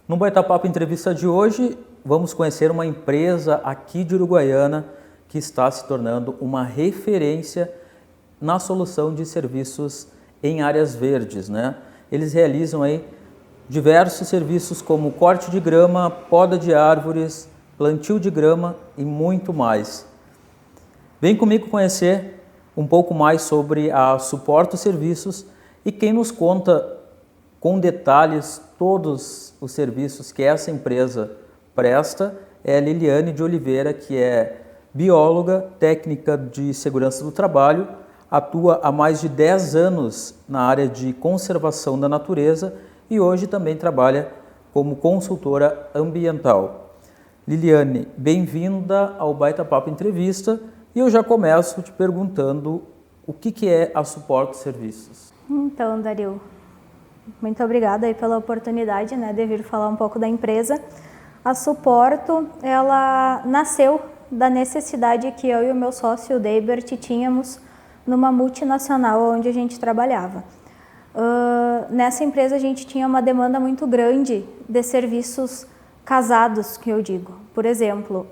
No Baita-Papo Entrevista de hoje, vamos conhecer uma empresa aqui de Uruguaiana que está se tornando uma referência na solução de serviços em áreas verdes, né? Eles realizam aí diversos serviços como corte de grama, poda de árvores, plantio de grama e muito mais. Vem comigo conhecer um pouco mais sobre a Suporto Serviços e quem nos conta com detalhes todos os serviços que essa empresa presta é a Liliane de Oliveira, que é bióloga, técnica de segurança do trabalho, atua há mais de 10 anos na área de conservação da natureza e hoje também trabalha como consultora ambiental. Liliane, bem-vinda ao Baita-Papo Entrevista e eu já começo te perguntando o que é a Suporto Serviços. Então, Dario, muito obrigada aí pela oportunidade, né, de vir falar um pouco da empresa. A Suporto, ela nasceu da necessidade que eu e o meu sócio, o Deibert, tínhamos numa multinacional onde a gente trabalhava. Nessa empresa a gente tinha uma demanda muito grande de serviços casados, que eu digo. Por exemplo,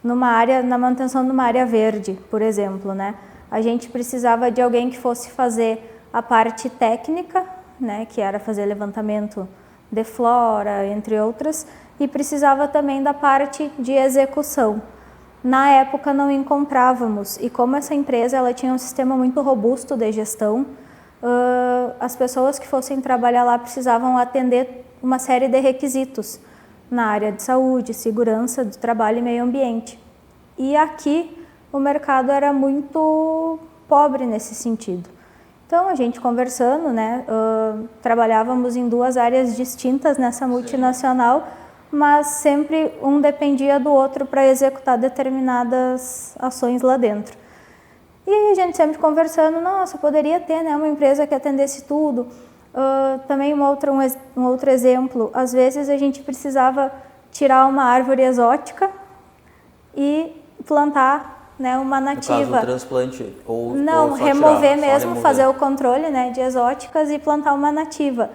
na manutenção de uma área verde, por exemplo, né, a gente precisava de alguém que fosse fazer a parte técnica, né, que era fazer levantamento de flora, entre outras, e precisava também da parte de execução. Na época não encontrávamos, e como essa empresa ela tinha um sistema muito robusto de gestão, as pessoas que fossem trabalhar lá precisavam atender uma série de requisitos na área de saúde, segurança do trabalho e meio ambiente. E aqui o mercado era muito pobre nesse sentido. Então, a gente conversando, né, trabalhávamos em duas áreas distintas nessa multinacional, mas sempre um dependia do outro para executar determinadas ações lá dentro. E aí a gente sempre conversando, nossa, poderia ter, né, uma empresa que atendesse tudo. Também um outro exemplo, às vezes a gente precisava tirar uma árvore exótica e plantar, né, uma nativa. No caso, o transplante ou não, ou só remover tirar, mesmo, remover. fazer o controle, né, de exóticas e plantar uma nativa.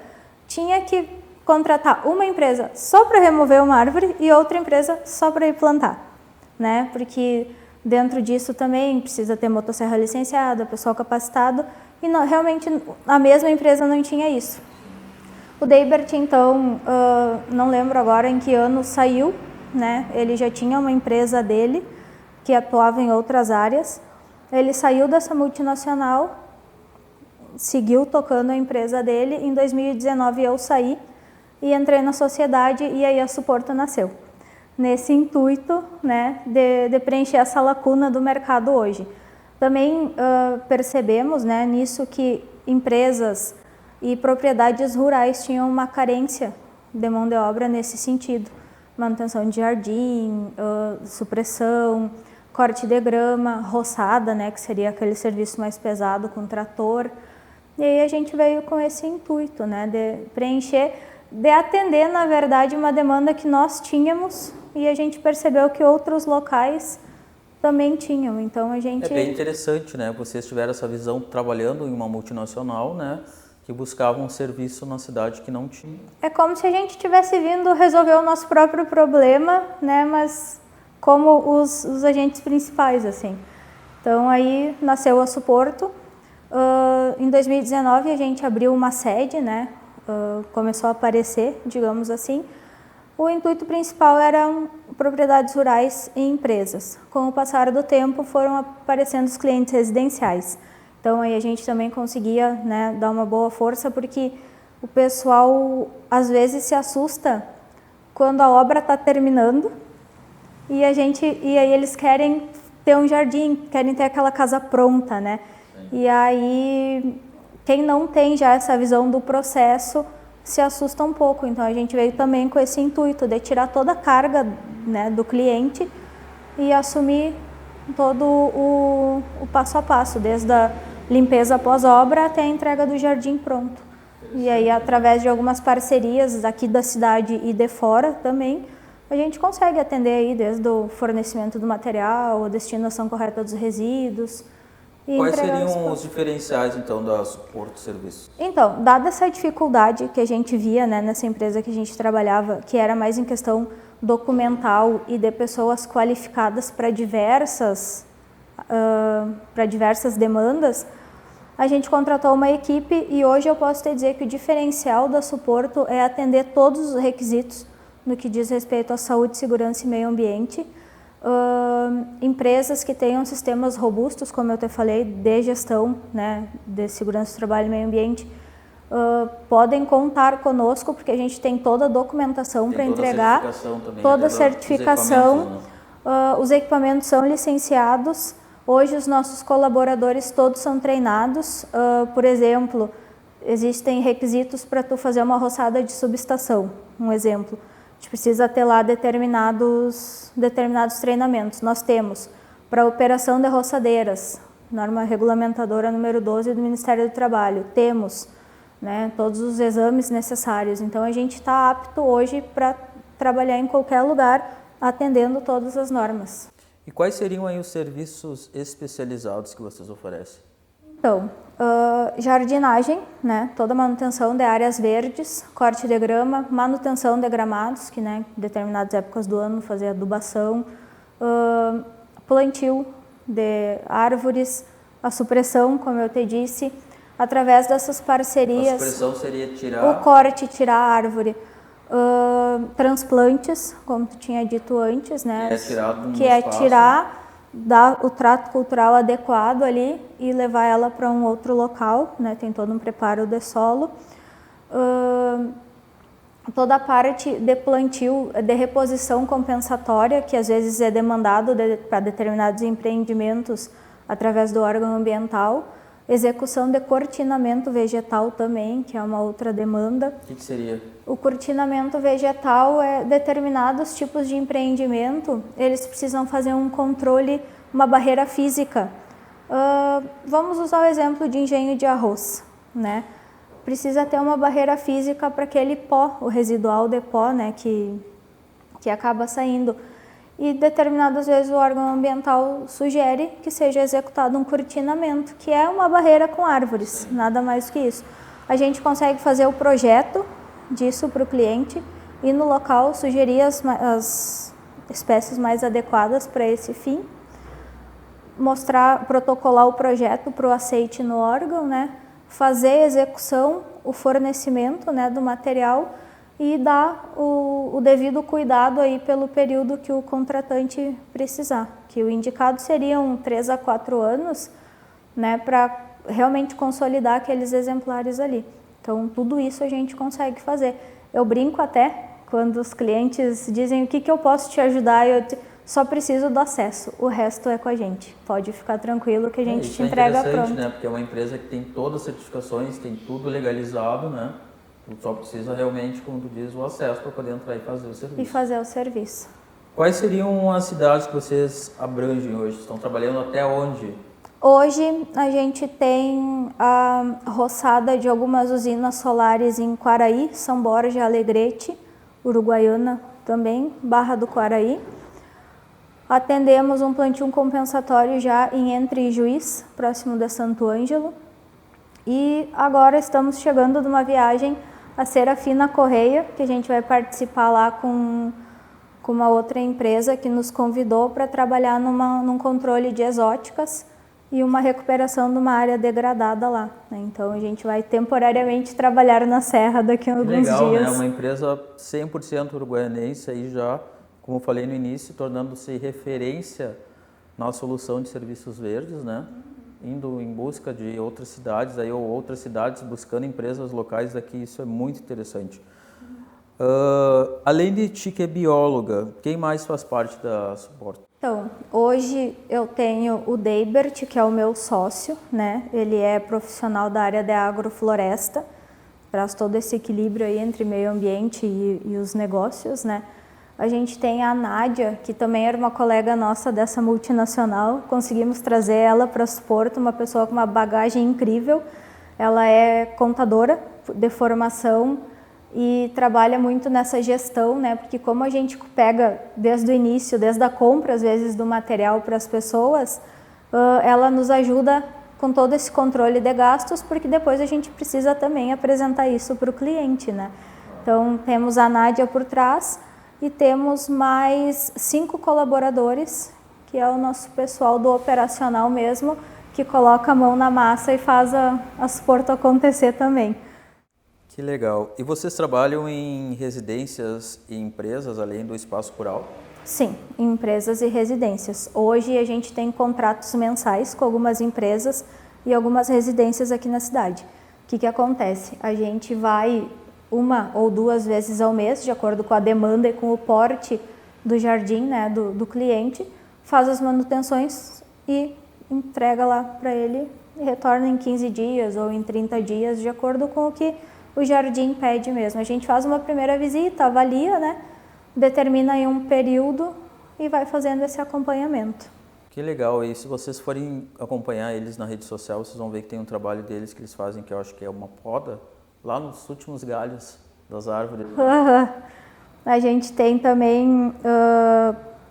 Tinha que contratar uma empresa só para remover uma árvore e outra empresa só para ir plantar, né? Porque dentro disso também precisa ter motosserra licenciada, pessoal capacitado e não, realmente a mesma empresa não tinha isso. O Deibert, então, não lembro agora em que ano saiu, né? Ele já tinha uma empresa dele que atuava em outras áreas. Ele saiu dessa multinacional, seguiu tocando a empresa dele. Em 2019 eu saí e entrei na sociedade e aí a Suporto nasceu. Nesse intuito, né, de preencher essa lacuna do mercado hoje. Também percebemos, né, nisso que empresas e propriedades rurais tinham uma carência de mão de obra nesse sentido. Manutenção de jardim, supressão, corte de grama, roçada, né, que seria aquele serviço mais pesado com trator. E aí a gente veio com esse intuito, né, de preencher, de atender, na verdade, uma demanda que nós tínhamos e a gente percebeu que outros locais também tinham. Então a gente... É bem interessante, né? Vocês tiveram essa visão trabalhando em uma multinacional, né, que buscava um serviço na cidade que não tinha. É como se a gente tivesse vindo resolver o nosso próprio problema, né, mas como os agentes principais, assim. Então, aí nasceu a Suporto. Em 2019, a gente abriu uma sede, né, começou a aparecer, digamos assim. O intuito principal eram propriedades rurais e empresas. Com o passar do tempo, foram aparecendo os clientes residenciais. Então, aí a gente também conseguia, né, dar uma boa força, porque o pessoal, às vezes, se assusta quando a obra está terminando e aí eles querem ter um jardim, querem ter aquela casa pronta, né? E aí, quem não tem já essa visão do processo se assusta um pouco. Então, a gente veio também com esse intuito de tirar toda a carga, né, do cliente e assumir todo o passo a passo, desde a limpeza pós-obra até a entrega do jardim pronto. E aí, através de algumas parcerias aqui da cidade e de fora também, a gente consegue atender aí desde o fornecimento do material, a destinação correta dos resíduos e Quais entregar seriam os diferenciais, então, da Suporto Serviços? Então, dada essa dificuldade que a gente via, né, nessa empresa que a gente trabalhava, que era mais em questão documental e de pessoas qualificadas para diversas demandas, a gente contratou uma equipe e hoje eu posso te dizer que o diferencial da Suporto é atender todos os requisitos no que diz respeito à saúde, segurança e meio ambiente. Empresas que tenham sistemas robustos, como eu te falei, de gestão, né, de segurança do trabalho e meio ambiente, podem contar conosco, porque a gente tem toda a documentação para entregar, toda a certificação, os equipamentos são licenciados. Hoje os nossos colaboradores todos são treinados, por exemplo, existem requisitos para tu fazer uma roçada de subestação, um exemplo. A gente precisa ter lá determinados treinamentos. Nós temos para operação de roçadeiras, norma regulamentadora número 12 do Ministério do Trabalho, temos, né, todos os exames necessários. Então a gente está apto hoje para trabalhar em qualquer lugar, atendendo todas as normas. E quais seriam aí os serviços especializados que vocês oferecem? Então, jardinagem, né, toda manutenção de áreas verdes, corte de grama, manutenção de gramados, que, né, em determinadas épocas do ano fazer adubação, plantio de árvores, a supressão, como eu te disse, através dessas parcerias. A supressão seria tirar... O corte, tirar a árvore. Transplantes, como tu tinha dito antes, né? Que é tirar, dar o trato cultural adequado ali e levar ela para um outro local, né? Tem todo um preparo de solo. Toda a parte de plantio, de reposição compensatória, que às vezes é demandado para determinados empreendimentos através do órgão ambiental. Execução de cortinamento vegetal também, que é uma outra demanda. O que seria? O cortinamento vegetal é determinados tipos de empreendimento, eles precisam fazer um controle, uma barreira física. Vamos usar o exemplo de engenho de arroz, né? Precisa ter uma barreira física para aquele pó, o residual de pó, né, que acaba saindo. E determinadas vezes o órgão ambiental sugere que seja executado um cortinamento, que é uma barreira com árvores, nada mais que isso. A gente consegue fazer o projeto disso para o cliente e no local sugerir as espécies mais adequadas para esse fim, protocolar o projeto para o aceite no órgão, né? Fazer a execução, o fornecimento, né, do material e dar o devido cuidado aí pelo período que o contratante precisar, que o indicado seriam 3 a 4 anos, né, para realmente consolidar aqueles exemplares ali. Então, tudo isso a gente consegue fazer. Eu brinco até, quando os clientes dizem o que eu posso te ajudar, eu só preciso do acesso, o resto é com a gente. Pode ficar tranquilo que a gente te entrega pronto. Né? Porque é uma empresa que tem todas as certificações, tem tudo legalizado, né? Tu só precisa realmente, como tu diz, o acesso para poder entrar e fazer o serviço. E fazer o serviço. Quais seriam as cidades que vocês abrangem hoje? Estão trabalhando até onde? Hoje a gente tem a roçada de algumas usinas solares em Quaraí, São Borja, Alegrete, Uruguaiana também, Barra do Quaraí. Atendemos um plantio compensatório já em Entre Juiz, próximo de Santo Ângelo. E agora estamos chegando de uma viagem a Serafina Correia, que a gente vai participar lá com uma outra empresa que nos convidou para trabalhar num controle de exóticas e uma recuperação de uma área degradada lá, né? Então a gente vai temporariamente trabalhar na serra daqui a alguns dias. Legal, né? Uma empresa 100% uruguaianense aí já, como eu falei no início, tornando-se referência na solução de serviços verdes, né? Indo em busca de outras cidades, aí, ou outras cidades buscando empresas locais daqui, isso é muito interessante. Além de ti, que é bióloga, quem mais faz parte da Suporto? Então, hoje eu tenho o Deibert, que é o meu sócio, né? Ele é profissional da área de agrofloresta, traz todo esse equilíbrio aí entre meio ambiente e os negócios, né? A gente tem a Nádia, que também era uma colega nossa dessa multinacional, conseguimos trazer ela para Suporto, uma pessoa com uma bagagem incrível. Ela é contadora de formação e trabalha muito nessa gestão, né? Porque como a gente pega desde o início, desde a compra às vezes do material para as pessoas, ela nos ajuda com todo esse controle de gastos, porque depois a gente precisa também apresentar isso para o cliente, né? Então, temos a Nádia por trás e temos mais 5 colaboradores, que é o nosso pessoal do operacional mesmo, que coloca a mão na massa e faz a Suporto acontecer também. Que legal. E vocês trabalham em residências e empresas, além do espaço rural? Sim, em empresas e residências. Hoje a gente tem contratos mensais com algumas empresas e algumas residências aqui na cidade. O que acontece? A gente vai 1 ou 2 vezes ao mês, de acordo com a demanda e com o porte do jardim, né, do cliente, faz as manutenções e entrega lá para ele e retorna em 15 dias ou em 30 dias, de acordo com o que o jardim pede mesmo. A gente faz uma primeira visita, avalia, né, determina em um período e vai fazendo esse acompanhamento. Que legal, e se vocês forem acompanhar eles na rede social, vocês vão ver que tem um trabalho deles que eles fazem, que eu acho que é uma poda, lá nos últimos galhos das árvores. A gente tem também,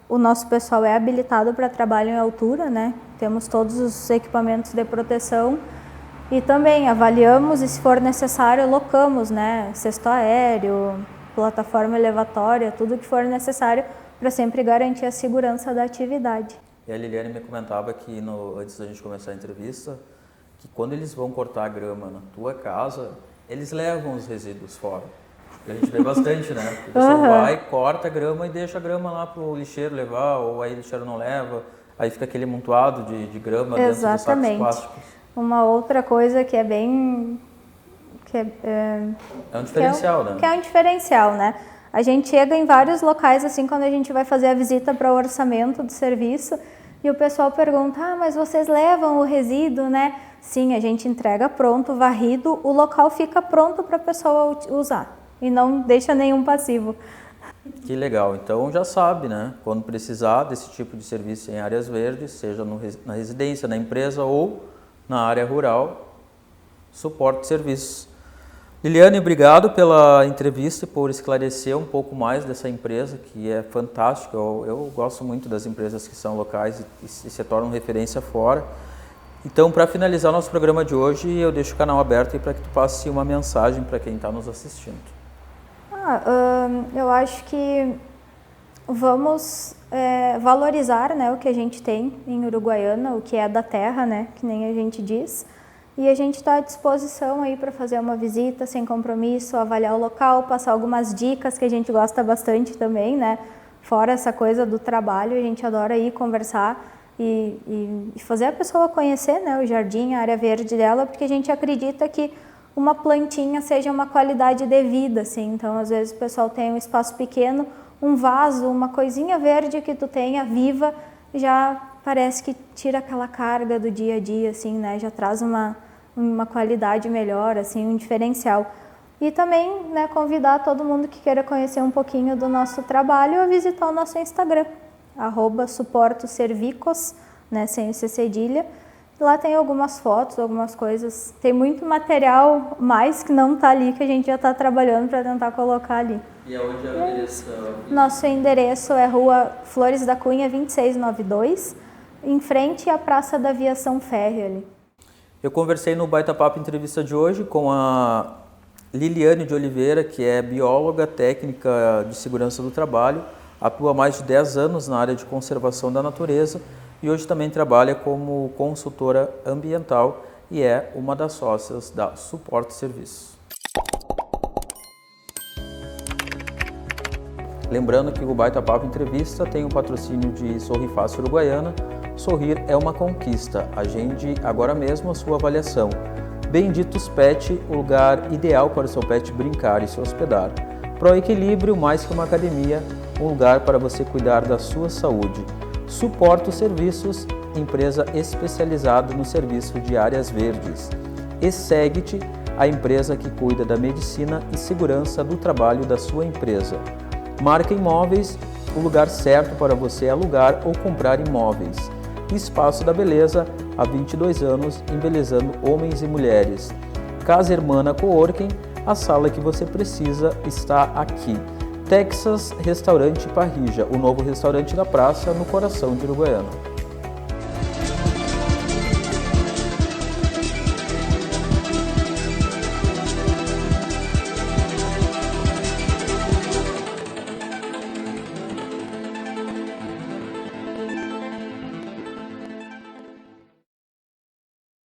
o nosso pessoal é habilitado para trabalho em altura, né? Temos todos os equipamentos de proteção e também avaliamos e, se for necessário, locamos, né? Cesto aéreo, plataforma elevatória, tudo que for necessário para sempre garantir a segurança da atividade. E a Liliane me comentava que, antes da gente começar a entrevista, que quando eles vão cortar a grama na tua casa, eles levam os resíduos fora. A gente vê bastante, né? O pessoal vai, corta a grama e deixa a grama lá pro lixeiro levar, ou aí o lixeiro não leva, aí fica aquele amontoado de grama dentro dos sacos plásticos. Uma outra coisa que é bem... É um diferencial, né? Que é um diferencial, né? A gente chega em vários locais, assim, quando a gente vai fazer a visita para o orçamento do serviço, e o pessoal pergunta, mas vocês levam o resíduo, né? Sim, a gente entrega pronto, varrido, o local fica pronto para a pessoa usar e não deixa nenhum passivo. Que legal, então já sabe, né? Quando precisar desse tipo de serviço em áreas verdes, seja na residência, na empresa ou na área rural, Suporto Serviços. Liliane, obrigado pela entrevista e por esclarecer um pouco mais dessa empresa, que é fantástica. Eu gosto muito das empresas que são locais e se tornam referência fora. Então, para finalizar nosso programa de hoje, eu deixo o canal aberto para que tu passe uma mensagem para quem está nos assistindo. Eu acho que vamos valorizar, né, o que a gente tem em Uruguaiana, o que é da terra, né, que nem a gente diz. E a gente está à disposição aí para fazer uma visita sem compromisso, avaliar o local, passar algumas dicas que a gente gosta bastante também, né? Fora essa coisa do trabalho, a gente adora ir conversar e fazer a pessoa conhecer, né, o jardim, a área verde dela, porque a gente acredita que uma plantinha seja uma qualidade de vida, assim. Então, às vezes o pessoal tem um espaço pequeno, um vaso, uma coisinha verde que tu tenha viva, já parece que tira aquela carga do dia a dia, assim, né? Já traz uma qualidade melhor, assim, um diferencial. E também, né, convidar todo mundo que queira conhecer um pouquinho do nosso trabalho a visitar o nosso Instagram, @suportoservicos, né, sem o C cedilha. Lá tem algumas fotos, algumas coisas. Tem muito material mais que não está ali, que a gente já está trabalhando para tentar colocar ali. E aonde é o endereço? Nosso endereço é Rua Flores da Cunha, 2692, em frente à Praça da Aviação Férrea ali. Eu conversei no Baita Papo Entrevista de hoje com a Liliane de Oliveira, que é bióloga técnica de segurança do trabalho, atua há mais de 10 anos na área de conservação da natureza e hoje também trabalha como consultora ambiental e é uma das sócias da Suporto Serviços. Lembrando que o Baita Papo Entrevista tem o patrocínio de Sorri Fácil Uruguaiana. Sorrir é uma conquista. Agende agora mesmo a sua avaliação. Benditos Pet, o lugar ideal para o seu pet brincar e se hospedar. Pro Equilíbrio, mais que uma academia, um lugar para você cuidar da sua saúde. Suporto Serviços, empresa especializada no serviço de áreas verdes. E Segit, a empresa que cuida da medicina e segurança do trabalho da sua empresa. Marca Imóveis, o lugar certo para você alugar ou comprar imóveis. Espaço da Beleza, há 22 anos, embelezando homens e mulheres. Casa Hermana Coworking, a sala que você precisa está aqui. Texas Restaurante Parrija, o novo restaurante da praça no coração de Uruguaiana.